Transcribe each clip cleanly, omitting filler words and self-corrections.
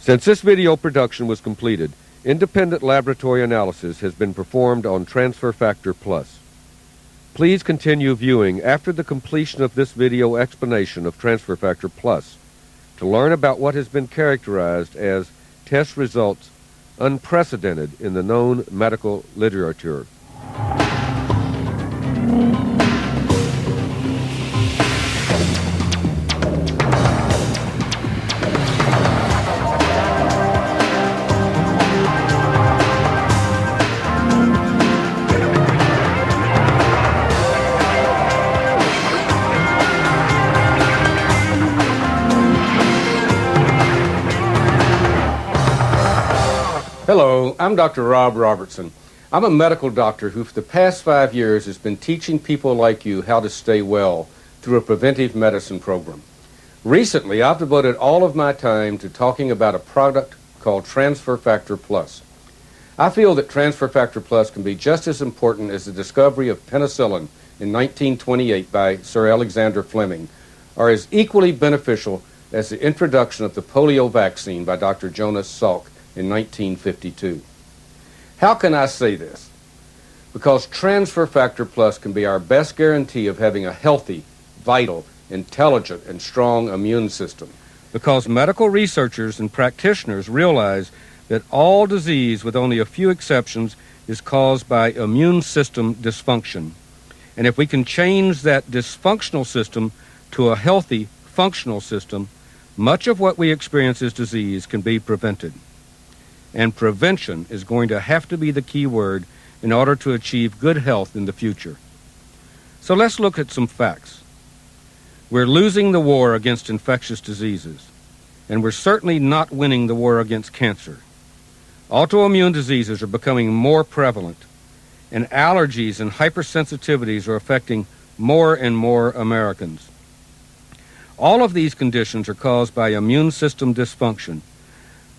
Since this video production was completed, independent laboratory analysis has been performed on Transfer Factor Plus. Please continue viewing after the completion of this video explanation of Transfer Factor Plus to learn about what has been characterized as test results unprecedented in the known medical literature. Hello, I'm Dr. Rob Robertson. I'm a medical doctor who for the past 5 years has been teaching people like you how to stay well through a preventive medicine program. Recently, I've devoted all of my time to talking about a product called Transfer Factor Plus. I feel that Transfer Factor Plus can be just as important as the discovery of penicillin in 1928 by Sir Alexander Fleming, or as equally beneficial as the introduction of the polio vaccine by Dr. Jonas Salk in 1952. How can I say this? Because Transfer Factor Plus can be our best guarantee of having a healthy, vital, intelligent, and strong immune system. Because medical researchers and practitioners realize that all disease, with only a few exceptions, is caused by immune system dysfunction. And if we can change that dysfunctional system to a healthy, functional system, much of what we experience as disease can be prevented. And prevention is going to have to be the key word in order to achieve good health in the future. So let's look at some facts. We're losing the war against infectious diseases, and we're certainly not winning the war against cancer. Autoimmune diseases are becoming more prevalent, and allergies and hypersensitivities are affecting more and more Americans. All of these conditions are caused by immune system dysfunction.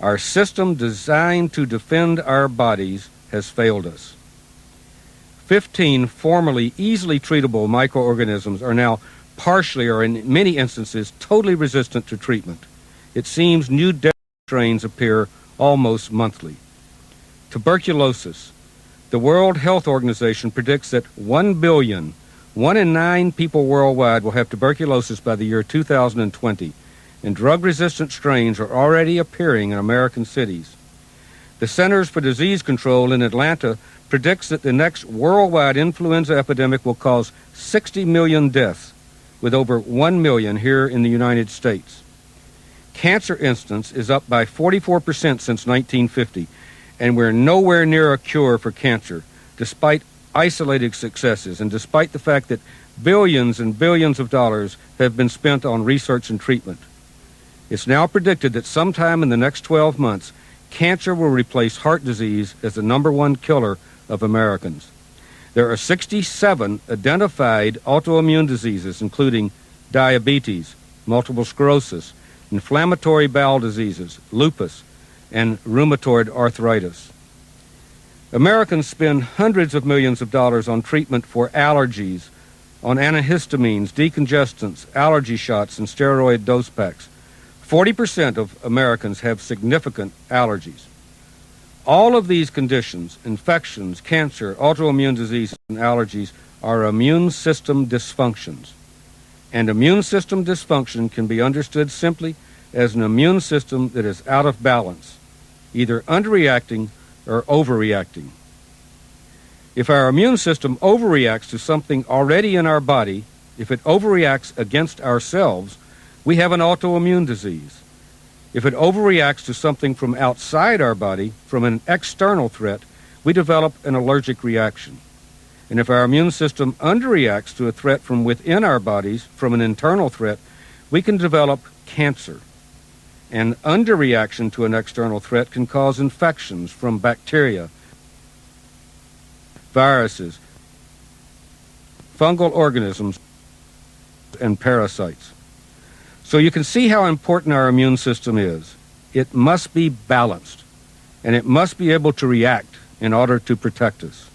Our system designed to defend our bodies has failed us. 15 formerly easily treatable microorganisms are now partially or in many instances totally resistant to treatment. It seems new deadly strains appear almost monthly. Tuberculosis. The World Health Organization predicts that 1 billion, 1 in 9 people worldwide will have tuberculosis by the year 2020. And drug-resistant strains are already appearing in American cities. The Centers for Disease Control in Atlanta predicts that the next worldwide influenza epidemic will cause 60 million deaths, with over 1 million here in the United States. Cancer incidence is up by 44% since 1950, and we're nowhere near a cure for cancer, despite isolated successes and despite the fact that billions and billions of dollars have been spent on research and treatment. It's now predicted that sometime in the next 12 months, cancer will replace heart disease as the #1 killer of Americans. There are 67 identified autoimmune diseases, including diabetes, multiple sclerosis, inflammatory bowel diseases, lupus, and rheumatoid arthritis. Americans spend hundreds of millions of dollars on treatment for allergies, on antihistamines, decongestants, allergy shots, and steroid dose packs. 40% of Americans have significant allergies. All of these conditions, infections, cancer, autoimmune diseases, and allergies, are immune system dysfunctions. And immune system dysfunction can be understood simply as an immune system that is out of balance, either underreacting or overreacting. If our immune system overreacts to something already in our body, if it overreacts against ourselves, we have an autoimmune disease. If it overreacts to something from outside our body, from an external threat, we develop an allergic reaction. And if our immune system underreacts to a threat from within our bodies, from an internal threat, we can develop cancer. And underreaction to an external threat can cause infections from bacteria, viruses, fungal organisms, and parasites. So you can see how important our immune system is. It must be balanced, and it must be able to react in order to protect us.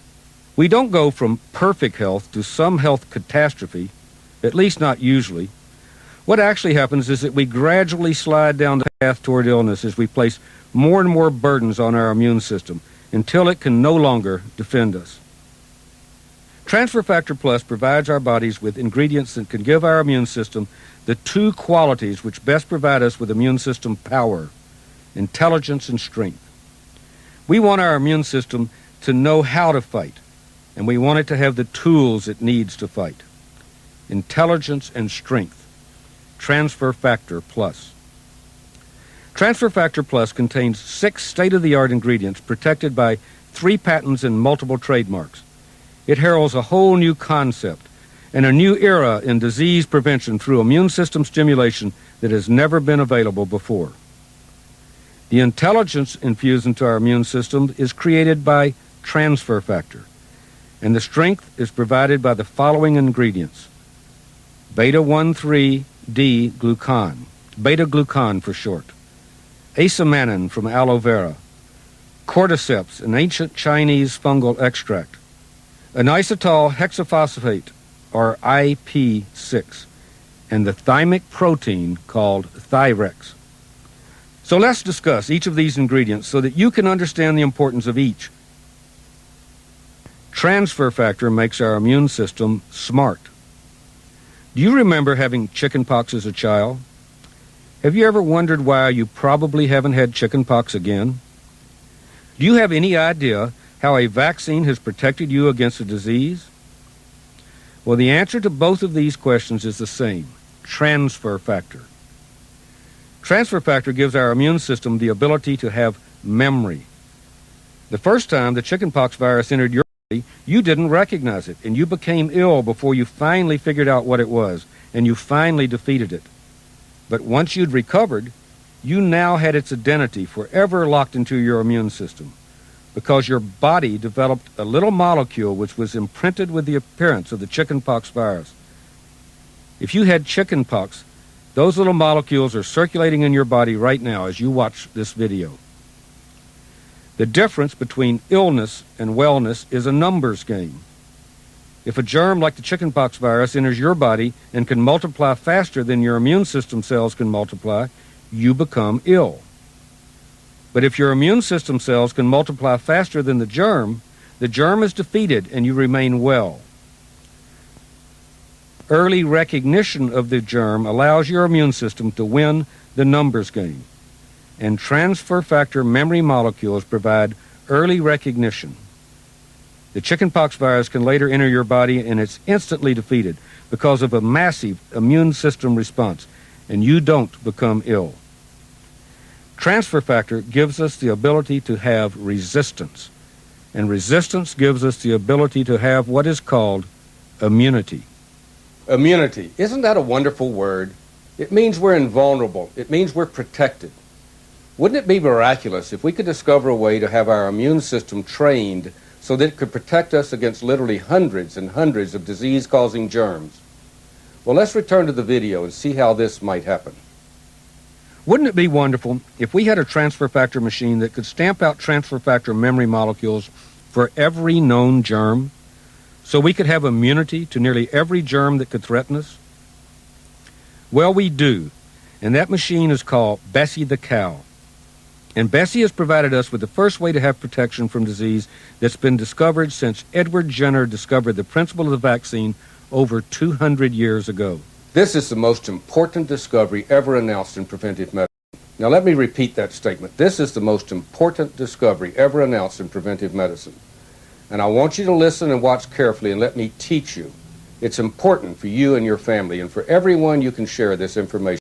We don't go from perfect health to some health catastrophe, at least not usually. What actually happens is that we gradually slide down the path toward illness as we place more and more burdens on our immune system until it can no longer defend us. Transfer Factor Plus provides our bodies with ingredients that can give our immune system the two qualities which best provide us with immune system power: intelligence and strength. We want our immune system to know how to fight, and we want it to have the tools it needs to fight. Intelligence and strength. Transfer Factor Plus. Transfer Factor Plus contains 6 state-of-the-art ingredients protected by 3 patents and multiple trademarks. It heralds a whole new concept and a new era in disease prevention through immune system stimulation that has never been available before. The intelligence infused into our immune system is created by Transfer Factor, and the strength is provided by the following ingredients: beta-1,3-D-glucan, beta-glucan for short, asamannan from aloe vera, cordyceps, an ancient Chinese fungal extract, inositol hexaphosphate, or IP6, and the thymic protein called Thyrex. So let's discuss each of these ingredients so that you can understand the importance of each. Transfer Factor makes our immune system smart. Do you remember having chickenpox as a child? Have you ever wondered why you probably haven't had chickenpox again? Do you have any idea how a vaccine has protected you against the disease? Well, the answer to both of these questions is the same: Transfer Factor. Transfer Factor gives our immune system the ability to have memory. The first time the chickenpox virus entered your body, you didn't recognize it, and you became ill before you finally figured out what it was, and you finally defeated it. But once you'd recovered, you now had its identity forever locked into your immune system, because your body developed a little molecule which was imprinted with the appearance of the chickenpox virus. If you had chickenpox, those little molecules are circulating in your body right now as you watch this video. The difference between illness and wellness is a numbers game. If a germ like the chickenpox virus enters your body and can multiply faster than your immune system cells can multiply, you become ill. But if your immune system cells can multiply faster than the germ is defeated and you remain well. Early recognition of the germ allows your immune system to win the numbers game, and Transfer Factor memory molecules provide early recognition. The chickenpox virus can later enter your body and it's instantly defeated because of a massive immune system response, and you don't become ill. Transfer Factor gives us the ability to have resistance, and resistance gives us the ability to have what is called immunity. Immunity. Isn't that a wonderful word? It means we're invulnerable. It means we're protected. Wouldn't it be miraculous if we could discover a way to have our immune system trained so that it could protect us against literally hundreds and hundreds of disease-causing germs? Well, let's return to the video and see how this might happen. Wouldn't it be wonderful if we had a Transfer Factor machine that could stamp out Transfer Factor memory molecules for every known germ, so we could have immunity to nearly every germ that could threaten us? Well, we do, and that machine is called Bessie the Cow. And Bessie has provided us with the first way to have protection from disease that's been discovered since Edward Jenner discovered the principle of the vaccine over 200 years ago. This is the most important discovery ever announced in preventive medicine. Now let me repeat that statement. This is the most important discovery ever announced in preventive medicine. And I want you to listen and watch carefully and let me teach you. It's important for you and your family and for everyone you can share this information.